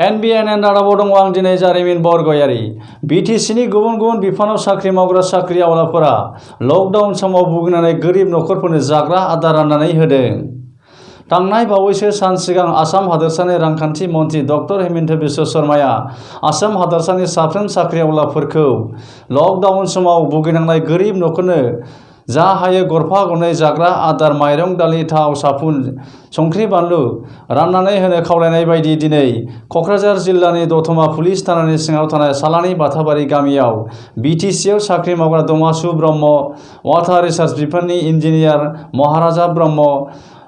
NBN रादाबाव दङ आं दिनै जारिमिन बरगयारी। BTCनि गुबुन गुबुन बिफानाव साख्रि मावग्रा साख्रि आवलाफोरा लकडाउन समाव भुगिनानै गोरिब नखरफोरनो जाग्रा आदार राननानै होदों। थांनाय बावैसो सान सिगां आसाम हादोरसानि रांखान्थि मन्थ्रि डक्टर हेमन्त बिश्व शर्माया आसाम हादोरसानि साफ्रोम साख्रि आवलाफोरखौ लकडाउन समाव भुगिनांनाय गोरिब नखरनो जा हायो गरफा गरनै जाग्रा आदार माइरं दालि थाव साफुन संख्रि बानलु राननानै होनो खावलायनाय बायदि दिनै क'क्राझार जिल्लानि दतमा पुलिस थानानि सिङाव थानाय सालानि बाथाबारि गामियाव BTCआव साख्रि मावग्रा दमासु ब्रह्म, वाटार रिसार्च बिफाननि इन्जिनियार महाराजा ब्रह्म,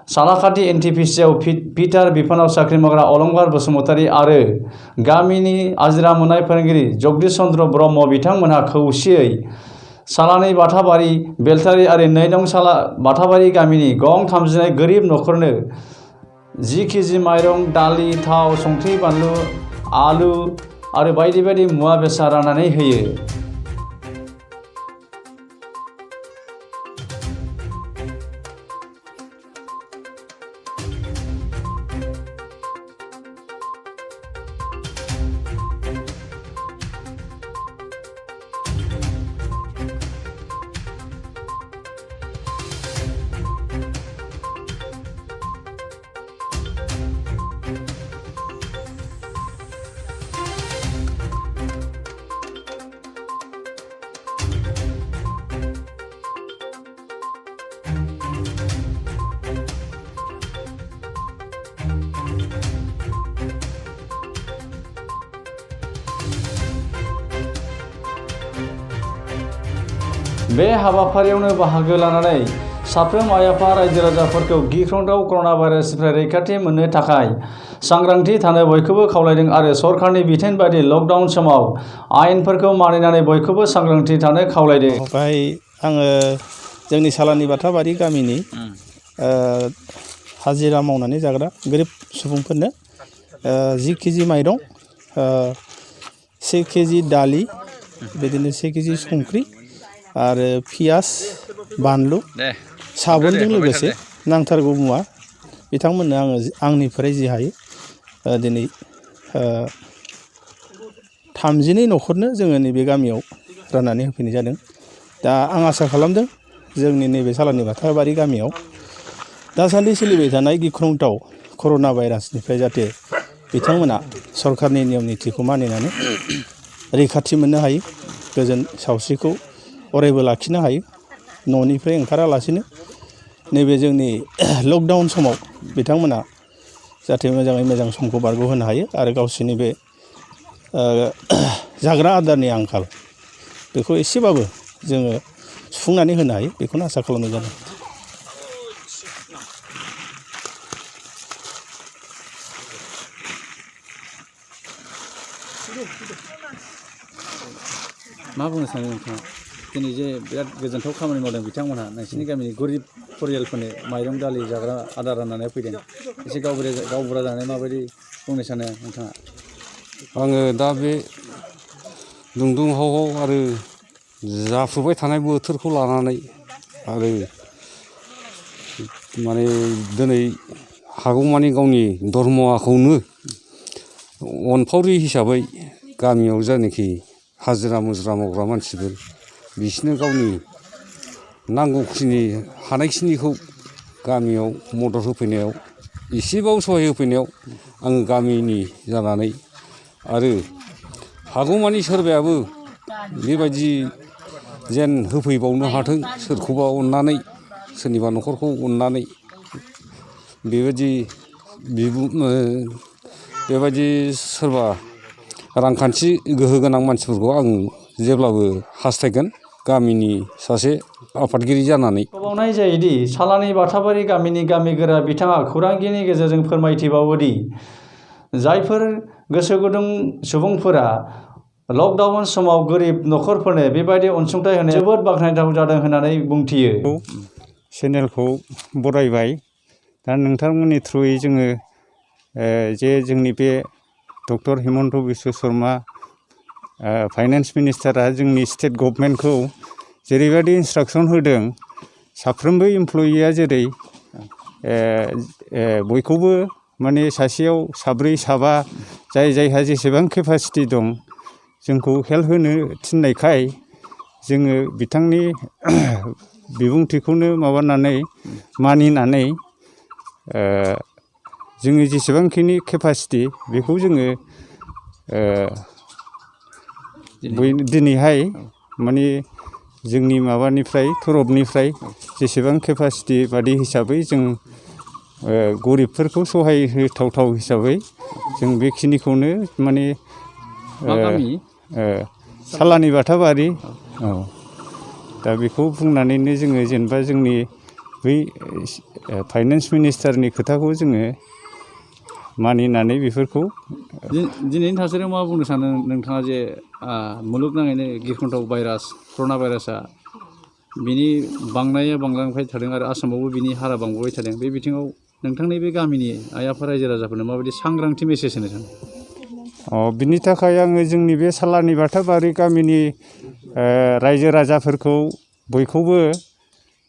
सालाकाटि NTPCआव पिटार बिफानाव साख्रि मावग्रा अलंबार बसुमतारी आरो गामिनि आजिरा मोननाय फोरोंगिरि जगदीश चन्द्र ब्रह्म बिथांमोनहा खौसेयै सालानि बाथाबारि बेलथारि आरो 2 नं बाथाबारि गामिनि गं 39 गोरिब नखरनो 10 केजि माइरं, दालि, थाव, संख्रि, बानलु, आलु आरो बायदि बायदि मुवा बेसाद राननानै होयो। बे हाबाफारियावनो बाहागो लानानै साफ्रोम आइ आफा रायजो राजाफोरखौ गिख्रंथाव कर'ना भाइरासनिफ्राय रैखाथि मोननो थाखाय सांग्रांथि थानो बयखौबो खावलायदों आरो सरकारनि बिथोन बायदि लकडाउन समाव आयेनफोरखौ मानिनानै बयखौबो सांग्रांथि थानो खावलायदों। बेहाय आङो जोंनि सालानि बाथाबारि गामिनि हाजिरा मावनानै जाग्रा गोरिब सुबुंफोरनो 10 केजि माइरं, 1 केजि दालि, बिदिनो 1 केजि संख्रि आरो पियास, बानलु, साबोनजों लोगोसे नांथारगौ मुवा बिथांमोननो आङो आंनिफ्राय जि हायो दिनै 32 नखरनो जोङो नैबे गामियाव राननानै होफैनाय जादों। दा आं आसा खालामदों जोंनि नैबे सालानि बाथाबारि गामियाव दासान्दि सोलिबाय थानाय गिख्रंथाव कर'ना भाइरासनिफ्राय जाहाथे बिथांमोना सरकारनि नियम नितिखौ मानिनानै रैखाथि मोननो हायो, गोजोन सावस्रिखौ अरायबो लाखिनो हायो, न'निफ्राय ओंखारालासिनो नैबे जोंनि लकडाउन समाव बिथांमोना जाहाथे मोजाङै मोजां समखौ बारग'होनो हायो आरो गावसोरनि बे जाग्रा आदारनि आंखाल बेखौ एसेबाबो जोङो सुफुंनानै होनो हायो, बेखौनो आसा खालामनाय जादों। मा बुंनो सानो नोंथाङा? दिनै जे बिराद गोजोनथाव खामानि मावदों बिथांमोनहा नोंसिनि गामिनि गोरिब परियालफोरनो माइरं दालि जाग्रा आदार राननानै फैदों। एसे गावबुरा जानानै माबायदि बुंनो सानो नोंथाङा? आङो दा बे दुंदुंहाव आरो जाफुबाय थानाय बोथोरखौ लानानै आरो माने दिनै हागौमानि गावनि धर्मखौनो अनफावरि हिसाबै गामियाव जायनाखि हाजिरा मुजिरा मावग्रा मानसिफोर बिसोरनो गावनि नांगौखिनि हानायखिनिखौ गामियाव मदद होफैनायाव एसेबाबो सहाय होफैनायाव आङो गामिनि जानानै आरो हागौमानि सोरबायाबो बेबायदि जेन होफैबावनो हाथों, सोरखौबा अननानै सोरनिबा न'खरखौ अननानै बेबायदि सोरबा रांखान्थि गोहो गोनां मानसिफोरखौ आं जेब्लाबो हास्थायगोन गामिनि सासे आफादगिरि जानानै। बावनाय जायोदि सालानि बाथाबारि गामिनि गामिगोरा बिथाङा खौरांगिरिनि गेजेरजों फोरमायथिबावोदि जायफोर गोसो गुदुं सुबुंफोरा लकडाउन समाव गोरिब नखरफोरनो बेबायदि अनसुंथाइ होनाया जोबोद बाख्नायथाव जादों होननानै बुंथियो। चेनेलखौ बरायबाय। दा नोंथांमोननि थ्रुयै जोङो जे जोंनि बे डक्टर हेमन्त बिश्व शर्मा फाइनान्स मिनिस्टारा जोंनि स्टेट गभर्नमेन्टखौ जेरैबायदि इन्सट्राक्सन होदों, साफ्रोमबो इमप्लयिया जेरै बयखौबो माने सासेयाव साब्रै साबा जाय जायहा जेसेबां केपासिटि दं जोंखौ हेल्प होनो थिननायखाय जोङो बिथांनि बिबुंथिखौनो माबानानै मानिनानै जोङो जेसेबांखिनि केपासिटि बेखौ जोङो दिनैहाय माने जोंनि माबानिफ्राय थरफनिफ्राय जेसेबां केपासिटि बादि हिसाबै जों गरिबफोरखौ सहाय होथावथाव हिसाबै जों बेखिनिखौनो माने सालानि बाथाबारि औ दा बेखौ बुंनानैनो जोङो जेनेबा जोंनि बै फाइनान्स मिनिस्टारनि खोथाखौ जोङो मानिनानै बेफोरखौ दिनैनि थासारियाव मा बुंनो सानो नोंथाङा जे मुलुगनाङैनो गिख्रंथाव भाइरास कर'ना भाइरासआ बिनि बांनाया बांलांबाय थादों आरो आसामावबो बिनि हारा बांबोबाय थादों बे बिथिङाव नोंथांनि बे गामिनि आइ आफा रायजो राजाफोरनो माबायदि सांग्रांथि मेसेज होनो सानो? बिनि थाखाय आङो जोंनि बे सालानि बाथाबारि गामिनि रायजो राजाफोरखौ बयखौबो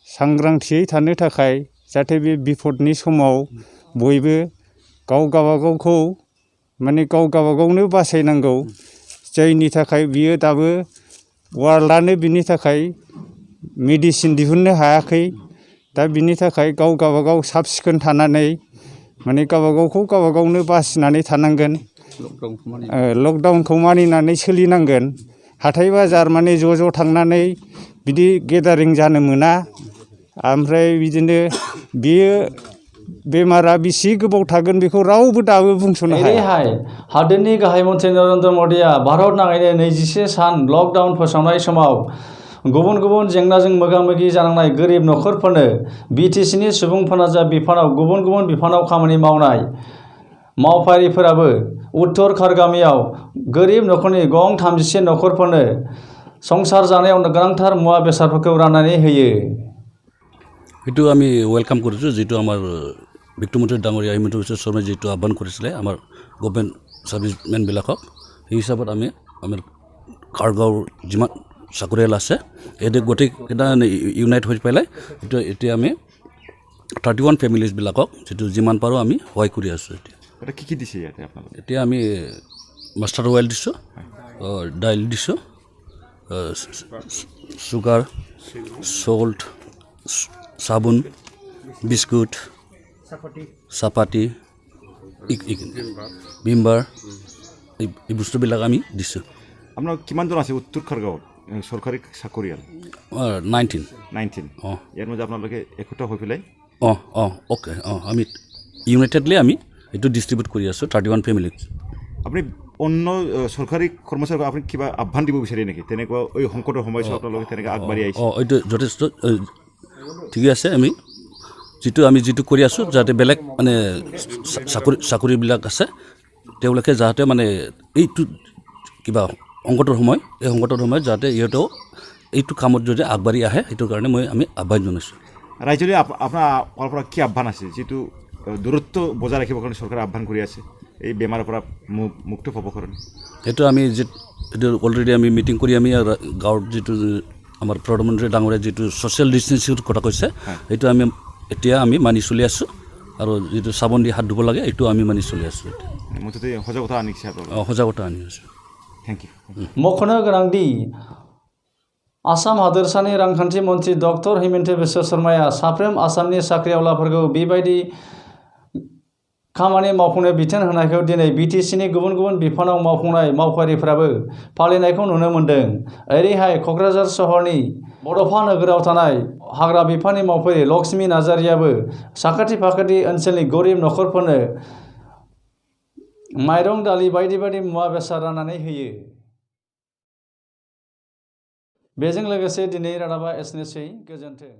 सांग्रांथियै थानो थाखाय जाहाथे बे बिपदनि समाव बयबो गाव गावबागावखौ माने गाव गावबागावनो बासायनांगौ जायनि थाखाय बियो दाबो वार्ल्डआनो बिनि थाखाय मेडिसिन दिहुननो हायाखै दा बिनि थाखाय गाव गावबागाव साब सिखोन थानानै माने गावबागावखौ गावबागावनो बासिनानै थानांगोन लकडाउनखौ मानिनानै सोलिनांगोन हाथाय बाजार माने ज' थांनानै बिदि गेदारिं जानो मोना ओमफ्राय बिदिनो बियो बेमारा बेसे गोबाव थागोन बेखौ रावबो दाबो बुंस'नो हाया। ओरैहाय हादोरनि गाहाय मन्थ्रि नरेन्द्र मदिया भारत नाङैनो 21 सान लकडाउन फोसावनाय समाव गुबुन गुबुन जेंनाजों मोगा मोगि जानांनाय गोरिब नखरफोरनो बिटिसिनि सुबुं फोनांजाब बिफानाव गुबुन गुबुन बिफानाव खामानि मावनाय मावफारिफोराबो उत्तर खारगामियाव गोरिब नखरनि गं 37 नखरफोरनो संसार जानायाव गोनांथार मुवा बेसादफोरखौ राननानै होयो। এইটো আমি ৱেলকাম কৰিছোঁ যিটো আমাৰ বিত্তমন্ত্ৰী ডাঙৰীয়া হিমন্ত বিশ্ব শৰ্মাই যিটো আহ্বান কৰিছিলে আমাৰ গভৰ্ণমেণ্ট ছাৰ্ভিচমেনবিলাকক সেই হিচাপত আমি আমাৰ খাৰগাঁৱৰ যিমান চাকৰিয়াল আছে এতিয়া গোটেইকেইটা ইউনাইট হৈ পেলাই এতিয়া আমি 31 ফেমিলিজবিলাকক যিটো যিমান পাৰোঁ আমি সহায় কৰি আছোঁ। এতিয়া কি কি দিছে ইয়াতে আপোনালোকে? এতিয়া আমি মাষ্টাৰ অইল দিছোঁ, দাইল দিছোঁ, চুগাৰ, চল্ট, চাবোন, বিস্কুট, চাপাতি, ভিমবাৰ এই বস্তুবিলাক আমি দিছোঁ। আপোনাৰ কিমানজন আছে উত্তৰ খাৰগাঁৱত চৰকাৰী চাকৰিয়াল? 19 অঁ ইয়াৰ মাজত আপোনালোকে একোটা হৈ পেলাই অ'কে আমি ইউনাইটেডলি আমি এইটো ডিষ্ট্ৰিবিউট কৰি আছোঁ 31 ফেমিলিক। আপুনি অন্য চৰকাৰী কৰ্মচাৰীক আপুনি কিবা আহ্বান দিব বিচাৰে নেকি তেনেকুৱা এই সংকটৰ সময়ছোৱাত আপোনালোকে তেনেকৈ আগবাঢ়ি আহিছে? এইটো যথেষ্ট ঠিকে আছে। আমি যিটো কৰি আছোঁ যাতে বেলেগ মানে চাকৰিবিলাক আছে তেওঁলোকে যাতে মানে এইটো কিবা সংকটৰ সময় এই সংকটৰ সময়ত যাতে ইহঁতেও এইটো কামত যদি আগবাঢ়ি আহে সেইটো কাৰণে আমি আহ্বান জনাইছোঁ। ৰাইজলৈ আপোনাৰ পৰা কি আহ্বান আছে যিটো দূৰত্ব বজাই ৰাখিবৰ কাৰণে চৰকাৰে আহ্বান কৰি আছে এই বেমাৰৰ পৰা মুক্ত পাবৰ কাৰণে? এইটো আমি এইটো অলৰেডি আমি মিটিং কৰি আমি গাঁৱৰ যিটো আমাৰ প্ৰধানমন্ত্ৰী ডাঙৰীয়া যিটো ছ'চিয়েল ডিষ্টেঞ্চিংৰ কথা কৈছে সেইটো এতিয়া আমি মানি চলি আছোঁ আৰু যিটো চাবোন দি হাত ধুব লাগে এইটো আমি মানি চলি আছোঁ। মুঠতে সজাগতা আনিছে সজাগতা আনি আছোঁ। Thank you. मख'नो गोनांदि आसाम हादोरसानि रांखान्थि मन्थ्रि डक्टर हिमन्त बिश्व शर्माया साफ्रोम आसामनि साख्रिआवलाफोरखौ बेबायदि खामानि मावफुंनो बिथोन होनायखौ दिनै बिटिसिनि गुबुन गुबुन बिफानाव मावफुंनाय मावफारिफ्राबो फालिनायखौ नुनो मोन्दों। ओरैहाय क'क्राझार सहरनि बड'फा नोगोराव थानाय हाग्रा बिफाननि मावफारि लक्ष्मी नार्जारियाबो साखाथि फाखाथि ओनसोलनि गरिब नखरफोरनो माइरं दालि बायदि बायदि मुवा बेसाद राननानै होयो। बेजों लोगोसे दिनै रादाबा एसेनोसै। गोजोन्थों।